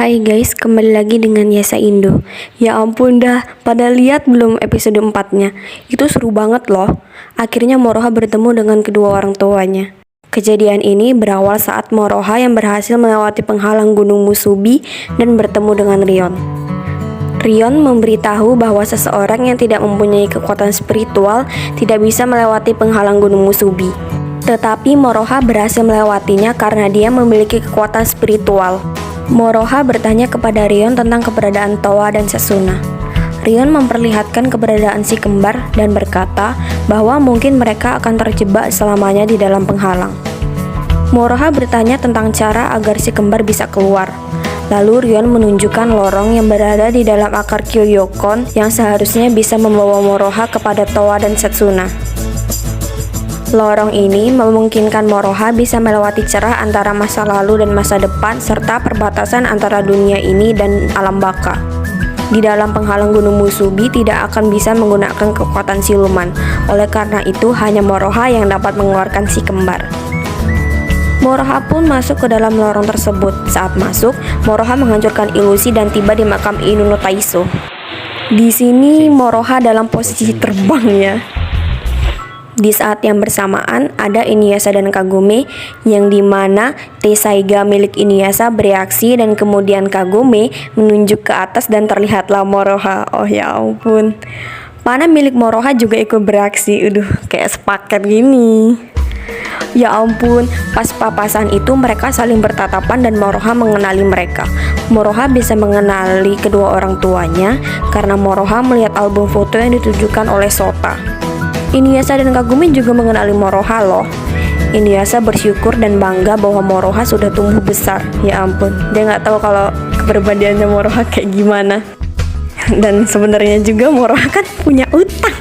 Hai guys, kembali lagi dengan Yesa Indo. Ya ampun dah, pada lihat belum episode 4-nya? Itu seru banget loh. Akhirnya Moroha bertemu dengan kedua orang tuanya. Kejadian ini berawal saat Moroha yang berhasil melewati penghalang Gunung Musubi dan bertemu dengan Rion. Rion memberitahu bahwa seseorang yang tidak mempunyai kekuatan spiritual tidak bisa melewati penghalang Gunung Musubi. Tetapi Moroha berhasil melewatinya karena dia memiliki kekuatan spiritual. Moroha bertanya kepada Rion tentang keberadaan Towa dan Setsuna. Rion memperlihatkan keberadaan si kembar dan berkata bahwa mungkin mereka akan terjebak selamanya di dalam penghalang. Moroha bertanya tentang cara agar si kembar bisa keluar. Lalu Rion menunjukkan lorong yang berada di dalam akar Kyoryokon yang seharusnya bisa membawa Moroha kepada Towa dan Setsuna. Lorong ini memungkinkan Moroha bisa melewati celah antara masa lalu dan masa depan serta perbatasan antara dunia ini dan alam baka. Di dalam penghalang Gunung Musubi tidak akan bisa menggunakan kekuatan siluman. Oleh karena itu hanya Moroha yang dapat mengeluarkan si kembar. Moroha pun masuk ke dalam lorong tersebut. Saat masuk, Moroha menghancurkan ilusi dan tiba di makam Inu no Taiso. Di sini Moroha dalam posisi terbang ya. Di saat yang bersamaan, ada Inuyasha dan Kagome yang dimana Tessaiga milik Inuyasha bereaksi dan kemudian Kagome menunjuk ke atas dan terlihatlah Moroha. Oh ya ampun. Pana milik Moroha juga ikut bereaksi. Kayak sepaket gini. Ya ampun, pas papasan itu mereka saling bertatapan dan Moroha mengenali mereka. Moroha bisa mengenali kedua orang tuanya karena Moroha melihat album foto yang ditujukan oleh Sota. Inuyasha dan Kagome juga mengenali Moroha loh. Inuyasha bersyukur dan bangga bahwa Moroha sudah tumbuh besar. Ya ampun, dia nggak tahu kalau kepribadiannya Moroha kayak gimana. Dan sebenarnya juga Moroha kan punya utang.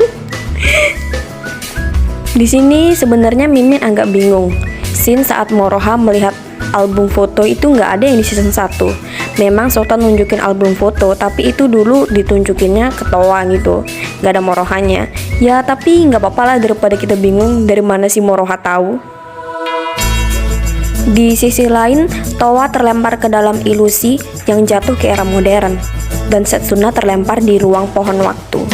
Di sini sebenarnya Mimin agak bingung. Scene saat Moroha melihat album foto itu nggak ada yang di season 1. Memang Sota nunjukin album foto, tapi itu dulu ditunjukinnya ke Towa gitu, nggak ada Morohanya. Ya tapi nggak apa-apa lah daripada kita bingung dari mana si Moroha tahu. Di sisi lain, Towa terlempar ke dalam ilusi yang jatuh ke era modern, dan Setsuna terlempar di ruang pohon waktu.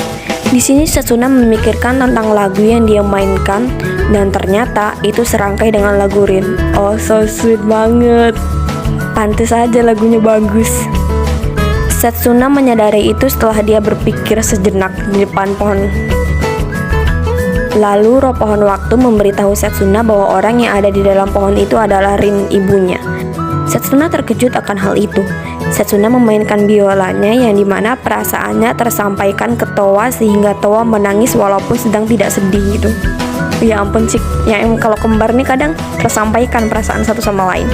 Di sini Setsuna memikirkan tentang lagu yang dia mainkan, dan ternyata itu serangkai dengan lagu Rin. Oh so sweet banget. Pantes aja lagunya bagus. Setsuna menyadari itu setelah dia berpikir sejenak di depan pohon. Lalu roh pohon waktu memberitahu Setsuna bahwa orang yang ada di dalam pohon itu adalah Rin, ibunya. Setsuna terkejut akan hal itu. Setsuna memainkan biolanya yang dimana perasaannya tersampaikan ke Towa sehingga Towa menangis walaupun sedang tidak sedih gitu. Ya ampun sih, yang kalau kembar nih kadang tersampaikan perasaan satu sama lain.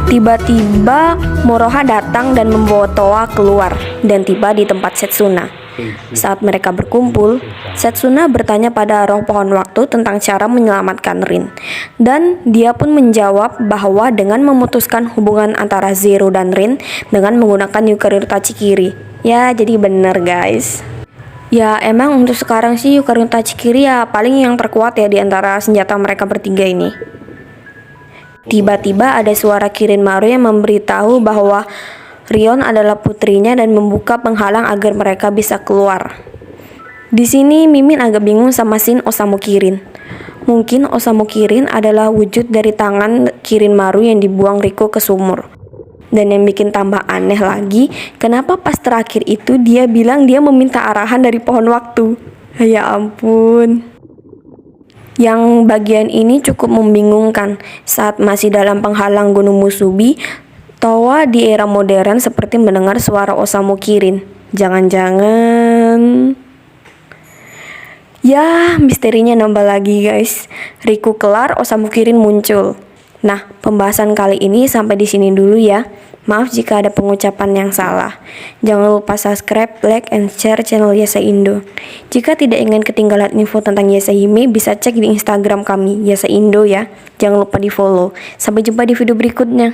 Tiba-tiba Moroha datang dan membawa Towa keluar dan tiba di tempat Setsuna. Saat mereka berkumpul, Setsuna bertanya pada roh pohon waktu tentang cara menyelamatkan Rin. Dan dia pun menjawab bahwa dengan memutuskan hubungan antara Zero dan Rin dengan menggunakan Yukari no Tachikiri. Ya, jadi bener guys. Ya, emang untuk sekarang sih Yukari no Tachikiri ya paling yang terkuat ya di antara senjata mereka bertiga ini. Tiba-tiba ada suara Kirinmaru yang memberitahu bahwa Rion adalah putrinya dan membuka penghalang agar mereka bisa keluar. Di sini Mimin agak bingung sama scene Osamu Kirin. Mungkin Osamu Kirin adalah wujud dari tangan Kirinmaru yang dibuang Riko ke sumur. Dan yang bikin tambah aneh lagi, kenapa pas terakhir itu dia bilang dia meminta arahan dari pohon waktu. Ya ampun. Yang bagian ini cukup membingungkan. Saat masih dalam penghalang Gunung Musubi, Towa di era modern seperti mendengar suara Osamu Kirin. Jangan-jangan... Ya, misterinya nambah lagi guys. Riku kelar, Osamu Kirin muncul. Nah, pembahasan kali ini sampai di sini dulu ya. Maaf jika ada pengucapan yang salah. Jangan lupa subscribe, like, and share channel Yesa Indo. Jika tidak ingin ketinggalan info tentang Yesa Hime, bisa cek di Instagram kami, Yesa Indo ya. Jangan lupa di follow. Sampai jumpa di video berikutnya.